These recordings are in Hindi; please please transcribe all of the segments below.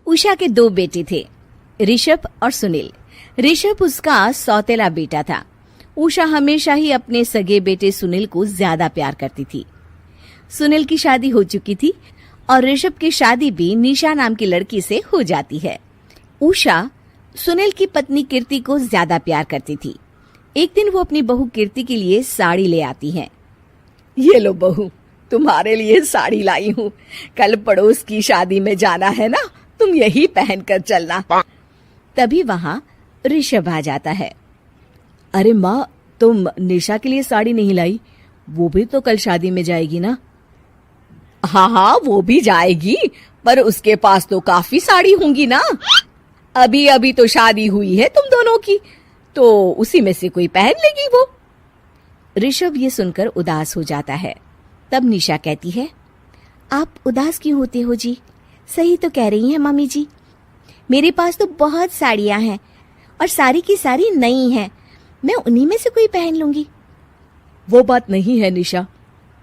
उषा के 2 बेटे थे, ऋषभ और सुनील। ऋषभ उसका सौतेला बेटा था। उषा हमेशा ही अपने सगे बेटे सुनील को ज्यादा प्यार करती थी। सुनील की शादी हो चुकी थी और ऋषभ की शादी भी निशा नाम की लड़की से हो जाती है। उषा सुनील की पत्नी कीर्ति को ज्यादा प्यार करती थी। एक दिन वो अपनी बहू कीर्ति के लिए साड़ी ले आती है। ये लो बहू, तुम्हारे लिए साड़ी लाई हूँ। कल पड़ोस की शादी में जाना है ना, तुम यही पहन कर चलना। तभी वहाँ ऋषभ आ जाता है। अरे माँ, तुम निशा के लिए साड़ी नहीं लाई? वो भी तो कल शादी में जाएगी ना? हाँ, वो भी जाएगी, पर उसके पास तो काफी साड़ी होंगी ना। अभी अभी तो शादी हुई है तुम दोनों की, तो उसी में से कोई पहन लेगी वो। ऋषभ ये सुनकर उदास हो जाता है। तब निशा कहती है, आप उदास क्यों होते हो जी? सही तो कह रही हैं मम्मी जी। मेरे पास तो बहुत साड़ियां हैं और सारी की सारी नई हैं। मैं उन्हीं में से कोई पहन लूंगी। वो बात नहीं है निशा।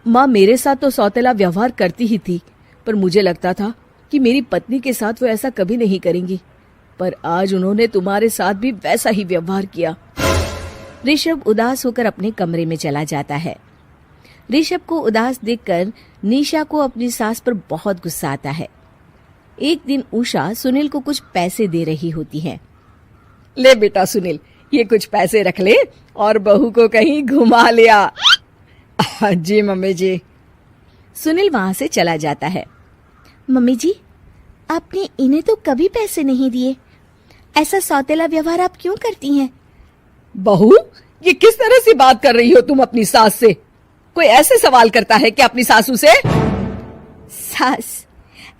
माँ मेरे साथ तो सौतेला व्यवहार करती ही थी, पर मुझे लगता था कि मेरी पत्नी के साथ वो ऐसा कभी नहीं करेंगी, पर आज उन्होंने तुम्हारे साथ भी वैसा ही व्यवहार किया। ऋषभ उदास होकर अपने कमरे में चला जाता है। ऋषभ को उदास देखकर निशा को अपनी सास पर बहुत गुस्सा आता है। एक दिन उषा सुनील को कुछ पैसे दे रही होती है। ले बेटा सुनील, ये कुछ पैसे रख ले और बहू को कहीं घुमा लिया। जी मम्मी जी। सुनील वहां से चला जाता है। मम्मी जी, आपने इन्हें तो कभी पैसे नहीं दिए। ऐसा सौतेला व्यवहार आप क्यों करती हैं? बहू, ये किस तरह से बात कर रही हो तुम अपनी सास से? कोई ऐसे सवाल करता है क्या अपनी सासू से? सास?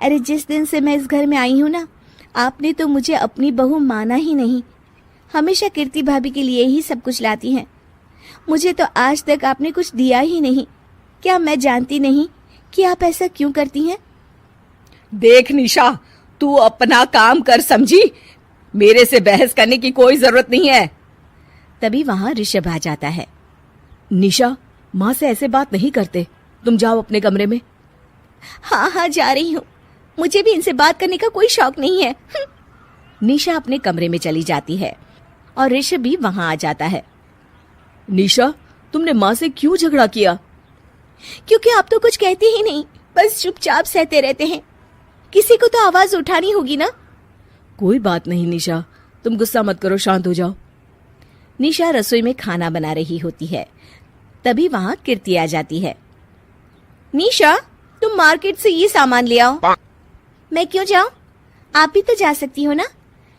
अरे जिस दिन से मैं इस घर में आई हूँ ना, आपने तो मुझे अपनी बहू माना ही नहीं। हमेशा कीर्ति भाभी के लिए ही सब कुछ लाती हैं। मुझे तो आज तक आपने कुछ दिया ही नहीं। क्या मैं जानती नहीं कि आप ऐसा क्यों करती हैं? देख निशा, तू अपना काम कर समझी। मेरे से बहस करने की कोई जरूरत नहीं है। तभी वहां ऋषभ आ जाता है। निशा, माँ से ऐसे बात नहीं करते। तुम जाओ अपने कमरे में। हाँ, जा रही हूँ। मुझे भी इनसे बात करने का कोई शौक नहीं है। निशा अपने कमरे में चली जाती है और ऋषभ भी वहां आ जाता है। निशा, तुमने माँ से क्यों झगड़ा किया? क्योंकि आप तो कुछ कहते ही नहीं, बस चुपचाप सहते रहते हैं। किसी को तो आवाज उठानी होगी ना। कोई बात नहीं निशा, तुम गुस्सा मत करो, शांत हो जाओ। निशा रसोई में खाना बना रही होती है। तभी वहां कीर्ति आ जाती है। निशा, तुम मार्केट से ये सामान ले आओ। मैं क्यों जाऊं? आप भी तो जा सकती हो ना।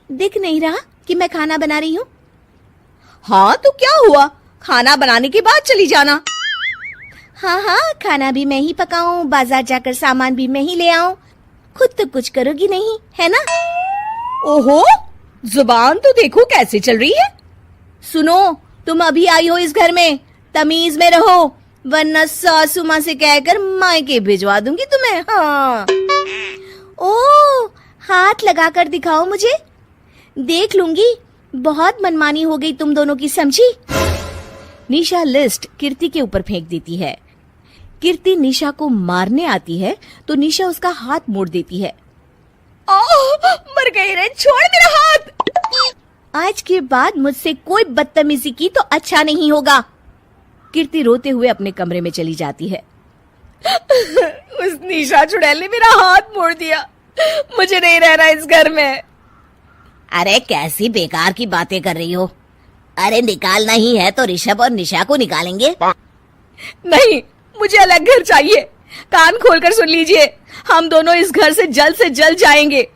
दिख नहीं रहा कि मैं खाना बना रही हूँ? हाँ तो क्या हुआ, खाना बनाने के बाद चली जाना। हाँ, खाना भी मैं ही पकाऊं, बाजार जाकर सामान भी मैं ही ले आऊं। खुद तो कुछ करोगी नहीं, है ना? ओहो, जुबान तो देखो कैसे चल रही है। सुनो, तुम अभी आई हो इस घर में, तमीज में रहो, वरना सासू माँ से कहकर मायके भिजवा दूंगी तुम्हें। हाँ। ओह, हाथ लगाकर दिखाओ मुझे, देख लूंगी। बहुत मनमानी हो गई तुम दोनों की, समझी? निशा लिस्ट कीर्ति के ऊपर फेंक देती है। कीर्ति निशा को मारने आती है तो निशा उसका हाथ मोड़ देती है। मर गई रे, छोड़ मेरा हाथ। आज के बाद मुझसे कोई बदतमीजी की तो अच्छा नहीं होगा। कीर्ति रोते हुए अपने कमरे में चली जाती है। उस निशा चुड़ैल ने मेरा हाथ मोड़ दिया। मुझे नहीं रहना इस घर में। अरे कैसी बेकार की बातें कर रही हो। अरे निकालना ही है तो ऋषभ और निशा को निकालेंगे। नहीं, मुझे अलग घर चाहिए। कान खोलकर सुन लीजिए, हम दोनों इस घर से जल्द जाएंगे।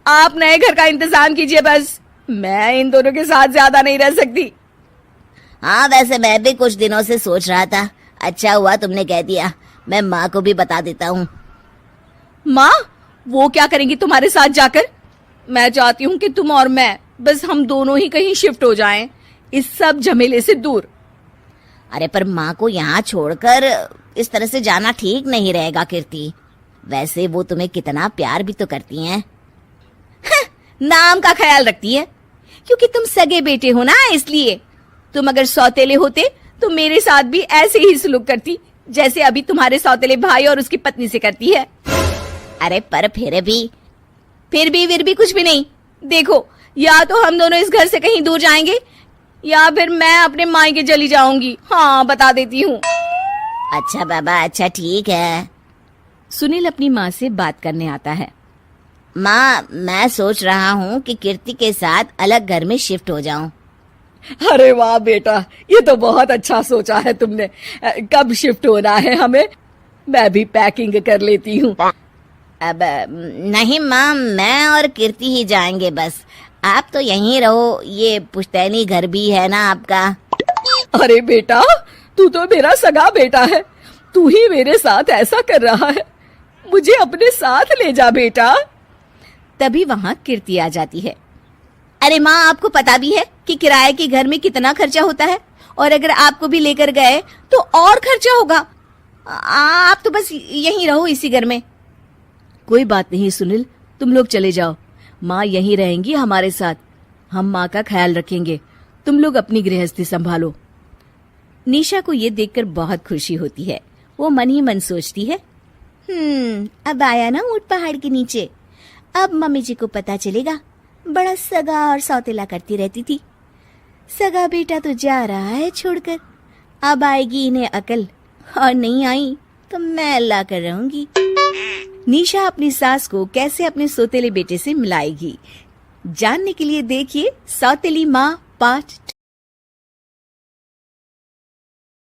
आप नए घर का इंतजाम कीजिए बस। मैं इन दोनों के साथ ज्यादा नहीं रह सकती। हाँ, वैसे मैं भी कुछ दिनों से सोच रहा था। अच्छा हुआ तुमने कह दिया, मैं माँ को भी बता देता हूँ। माँ, वो क्या करेंगी तुम्हारे साथ जाकर? मैं चाहती हूँ कि तुम और मैं, बस हम दोनों ही कहीं शिफ्ट हो जाएं, इस सब झमेले से दूर। अरे पर माँ को यहाँ छोड़कर इस तरह से जाना ठीक नहीं रहेगा कीर्ति। वैसे वो तुम्हें कितना प्यार भी तो करती हैं। नाम का ख्याल रखती है, क्योंकि तुम सगे बेटे हो ना, इसलिए। तुम अगर सौतेले होते तो मेरे साथ भी ऐसे ही सलूक करती जैसे अभी तुम्हारे सौतेले भाई और उसकी पत्नी से करती है। अरे पर फिर भी फिर भी कुछ भी नहीं। देखो, या तो हम दोनों इस घर से कहीं दूर जाएंगे या फिर मैं अपने मायके चली जाऊंगी। हाँ, बता देती हूँ। अच्छा बाबा, अच्छा ठीक है। सुनील अपनी माँ से बात करने आता है। माँ, मैं सोच रहा हूँ कि कीर्ति के साथ अलग घर में शिफ्ट हो जाऊं। अरे वाह बेटा, ये तो बहुत अच्छा सोचा है तुमने। कब शिफ्ट होना है हमें? मैं भी पैकिंग कर लेती हूँ। अब नहीं माँ, मैं और कीर्ति ही जाएंगे बस। आप तो यहीं रहो, ये पुश्तैनी घर भी है ना आपका। अरे बेटा, तू तो मेरा सगा बेटा है, तू ही मेरे साथ ऐसा कर रहा है। मुझे अपने साथ ले जा बेटा। तभी वहाँ कीर्ति आ जाती है। अरे माँ, आपको पता भी है कि किराए के घर में कितना खर्चा होता है, और अगर आपको भी लेकर गए तो और खर्चा होगा। आप तो बस यहीं रहो इसी घर में। कोई बात नहीं सुनील, तुम लोग चले जाओ, माँ यहीं रहेंगी हमारे साथ। हम माँ का ख्याल रखेंगे, तुम लोग अपनी गृहस्थी संभालो। निशा को ये देखकर बहुत खुशी होती है। वो मन ही मन सोचती है, अब आया ना ऊंट पहाड़ के नीचे। अब मम्मी जी को पता चलेगा, बड़ा सगा और सौतेला करती रहती थी। सगा बेटा तो जा रहा है छोड़कर, अब आएगी इन्हें अकल, और नहीं आई तो मैं अल्लाह कर रहूंगी। निशा अपनी सास को कैसे अपने सौतेले बेटे से मिलाएगी, जानने के लिए देखिए सौतेली माँ पार्ट